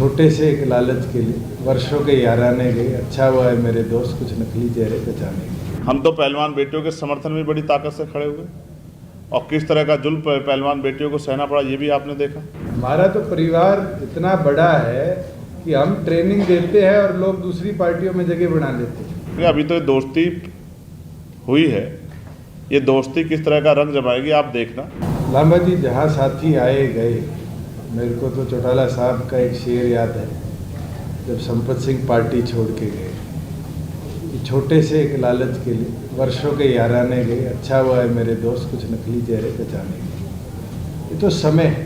छोटे से एक लालच के लिए वर्षों के याराने गए। अच्छा हुआ है मेरे दोस्त कुछ नकली चेहरे पहचाने गए। हम तो पहलवान बेटियों के समर्थन में बड़ी ताकत से खड़े हुए और किस तरह का जुल्म पहलवान बेटियों को सहना पड़ा ये भी आपने देखा। हमारा तो परिवार इतना बड़ा है कि हम ट्रेनिंग देते हैं और लोग दूसरी पार्टियों में जगह बना लेते हैं। अभी तो दोस्ती हुई है, ये दोस्ती किस तरह का रंग जमाएगी आप देखना। लांबा जी जहाँ साथी आए गए, मेरे को तो चौटाला साहब का एक शेर याद है जब संपत सिंह पार्टी छोड़ के गए कि छोटे से एक लालच के लिए वर्षों के याराने गए। अच्छा हुआ है मेरे दोस्त कुछ नकली चेहरे पहचाने गए। ये तो समय है,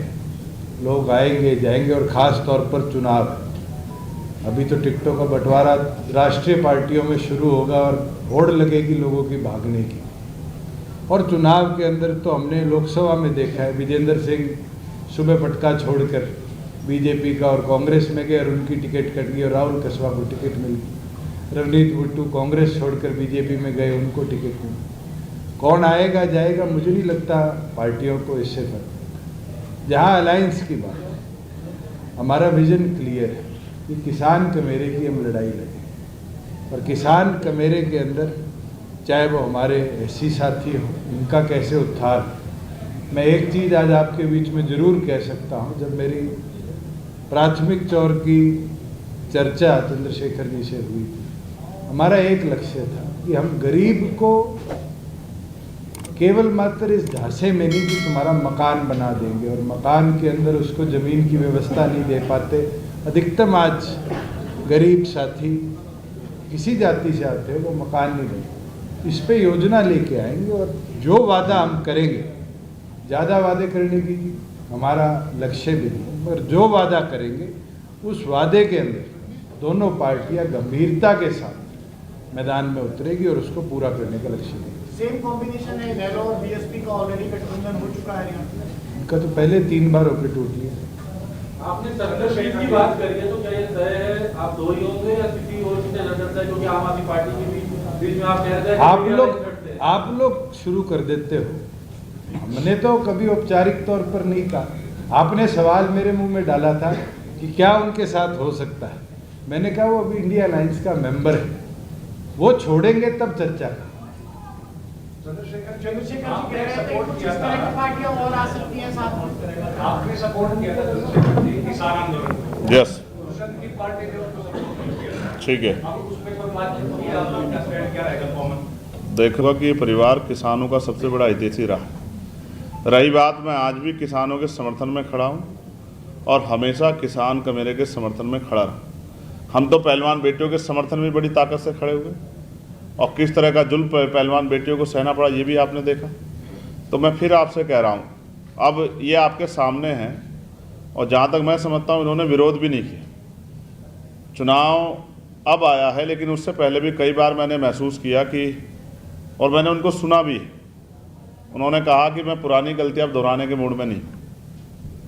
लोग आएंगे जाएंगे और ख़ास तौर पर चुनाव है। अभी तो टिकटों का बंटवारा राष्ट्रीय पार्टियों में शुरू होगा और होड़ लगेगी लोगों की भागने की। और चुनाव के अंदर तो हमने लोकसभा में देखा है, विजेंद्र सिंह सुबह पटका छोड़कर बीजेपी का और कांग्रेस में गए और उनकी टिकट कट गई और राहुल कसवा को टिकट मिल गई। रवनीत बिट्टू कांग्रेस छोड़कर बीजेपी में गए, उनको टिकट मिली। कौन आएगा जाएगा मुझे नहीं लगता पार्टियों को इससे फर्क। जहाँ अलायंस की बात है, हमारा विजन क्लियर है कि किसान कमेरे की हम लड़ाई लड़ें और किसान कमेरे के अंदर चाहे वो हमारे एससी साथी हो, उनका कैसे उत्थान। मैं एक चीज़ आज आपके बीच में ज़रूर कह सकता हूँ, जब मेरी प्राथमिक चौर की चर्चा चंद्रशेखर जी से हुई थी, हमारा एक लक्ष्य था कि हम गरीब को केवल मात्र इस ढांचे में नहीं कि तुम्हारा मकान बना देंगे और मकान के अंदर उसको ज़मीन की व्यवस्था नहीं दे पाते। अधिकतम आज गरीब साथी किसी जाति से आते हैं वो मकान नहीं देते। इस पे योजना लेके आएंगे और जो वादा हम करेंगे, ज़्यादा वादे करने की हमारा लक्ष्य भी नहीं, पर जो वादा करेंगे उस वादे के अंदर दोनों पार्टियां गंभीरता के साथ मैदान में उतरेगी और उसको पूरा करने का लक्ष्य देंगे। सेम कॉम्बिनेशन है नेहरू और बीएसपी का, ऑलरेडी गठबंधन हो चुका है यहाँ। उनका तो पहले 3 बार होकर टूट लिया। आपने सत्तर सीट की बात करी है, तो क्या ये तय है आप 2 ही होंगे या किसी और से लड़ सकता है? क्योंकि आम आदमी पार्टी के बीच में आप कह रहे हैं आप लोग शुरू कर देते हो। हमने तो कभी औपचारिक तौर पर नहीं कहा। आपने सवाल मेरे मुंह में डाला था कि क्या उनके साथ हो सकता है। मैंने कहा वो अभी इंडिया अलायंस का मेंबर है, वो छोड़ेंगे तब चर्चा। चंद्रशेखर जी कह रहे थे कुछ इस तरह की पार्टियां और आ सकती हैं साथ में। आपने सपोर्ट किया था चंद्रशेखर जी किसान आंदोलन। यस, की पार्टी ने उसको सपोर्ट किया। ठीक है, अब उस पे कोई बात नहीं, आपका स्टैंड क्या रहेगा कॉमन? देखो कि ये परिवार किसानों का सबसे बड़ा हितैषी रहा। रही बात, मैं आज भी किसानों के समर्थन में खड़ा हूँ और हमेशा किसान कमेरे के समर्थन में खड़ा रहा। हम तो पहलवान बेटियों के समर्थन में बड़ी ताकत से खड़े हुए और किस तरह का जुल्म पहलवान बेटियों को सहना पड़ा ये भी आपने देखा। तो मैं फिर आपसे कह रहा हूँ, अब ये आपके सामने हैं और जहाँ तक मैं समझता हूँ इन्होंने विरोध भी नहीं किया। चुनाव अब आया है, लेकिन उससे पहले भी कई बार मैंने महसूस किया कि, और मैंने उनको सुना भी, उन्होंने कहा कि मैं पुरानी गलतियां अब दोहराने के मूड में नहीं।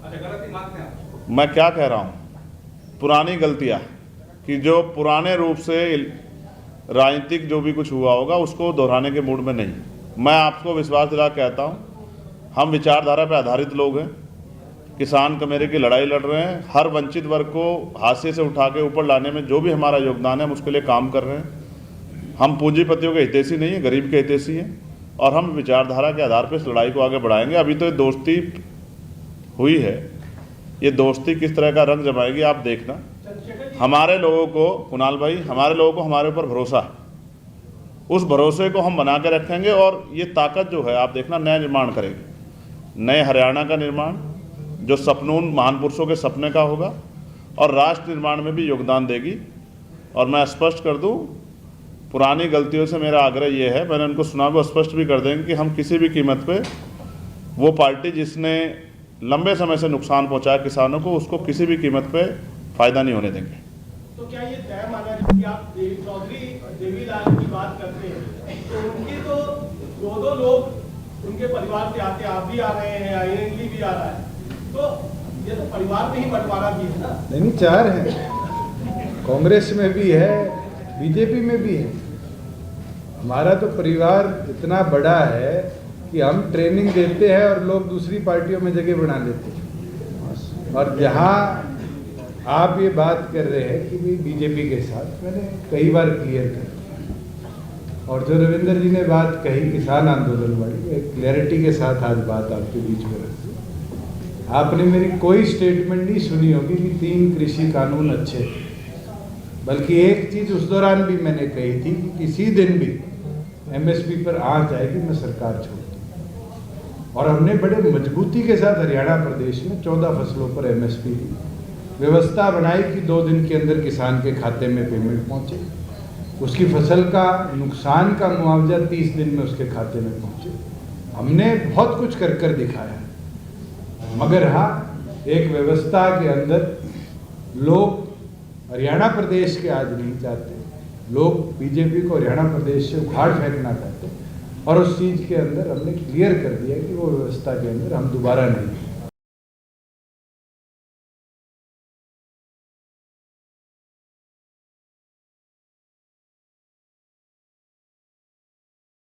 गलती मानते हैं? मैं क्या कह रहा हूं, पुरानी गलतियां कि जो पुराने रूप से राजनीतिक जो भी कुछ हुआ होगा उसको दोहराने के मूड में नहीं। मैं आपको विश्वास दिला कहता हूं, हम विचारधारा पर आधारित लोग हैं, किसान कमेरे की लड़ाई लड़ रहे हैं। हर वंचित वर्ग को हाशिए से उठा के ऊपर लाने में जो भी हमारा योगदान है हम उसके लिए काम कर रहे हैं। हम पूंजीपतियों के हितैषी नहीं है, गरीब के हितैषी हैं और हम विचारधारा के आधार पर इस लड़ाई को आगे बढ़ाएंगे। अभी तो ये दोस्ती हुई है, ये दोस्ती किस तरह का रंग जमाएगी आप देखना। हमारे लोगों को, कुणाल भाई, हमारे लोगों को हमारे ऊपर भरोसा है, उस भरोसे को हम बना के रखेंगे और ये ताकत जो है आप देखना नया निर्माण करेंगे। नए हरियाणा का निर्माण जो सपनून महान पुरुषों के सपने का होगा और राष्ट्र निर्माण में भी योगदान देगी। और मैं स्पष्ट कर दूं, पुरानी गलतियों से मेरा आग्रह ये है, मैंने उनको सुना भी, स्पष्ट भी कर देंगे कि हम किसी भी कीमत पे वो पार्टी जिसने लंबे समय से नुकसान पहुंचाया किसानों को, उसको किसी भी कीमत पे फ़ायदा नहीं होने देंगे। तो क्या ये तय माना कि आप चौधरी देवीलाल की बात करते हैं तो उनके तो 2 लोग उनके परिवार से आते, आप भी आ रहे हैं, आईएनएलडी भी आ रहा है, तो ये तो परिवार में ही बंटवारा भी है ना? नहीं, 4 हैं, कांग्रेस में भी है, बीजेपी में भी है। हमारा तो परिवार इतना बड़ा है कि हम ट्रेनिंग देते हैं और लोग दूसरी पार्टियों में जगह बना लेते हैं। और जहाँ आप ये बात कर रहे हैं कि भाई बीजेपी के साथ, मैंने कई बार क्लियर कर दिया। और जो रविंद्र जी ने बात कही किसान आंदोलन वाली, एक क्लैरिटी के साथ आज बात आपके बीच में रखी। आपने मेरी कोई स्टेटमेंट नहीं सुनी होगी कि 3 कृषि कानून अच्छे थे, बल्कि एक चीज उस दौरान भी मैंने कही थी कि किसी दिन भी एमएसपी पर आंच आएगी मैं सरकार छोड़ दूँ। और हमने बड़े मजबूती के साथ हरियाणा प्रदेश में 14 फसलों पर एमएसपी दी, व्यवस्था बनाई कि 2 दिन के अंदर किसान के खाते में पेमेंट पहुंचे, उसकी फसल का नुकसान का मुआवजा 30 दिन में उसके खाते में पहुंचे। हमने बहुत कुछ कर दिखाया है। मगर हाँ, एक व्यवस्था के अंदर लोग हरियाणा प्रदेश के आज नहीं चाहते, लोग बीजेपी को हरियाणा प्रदेश से उखाड़ फेंकना चाहते, और उस चीज़ के अंदर हमने क्लियर कर दिया कि वो व्यवस्था के अंदर हम दोबारा नहीं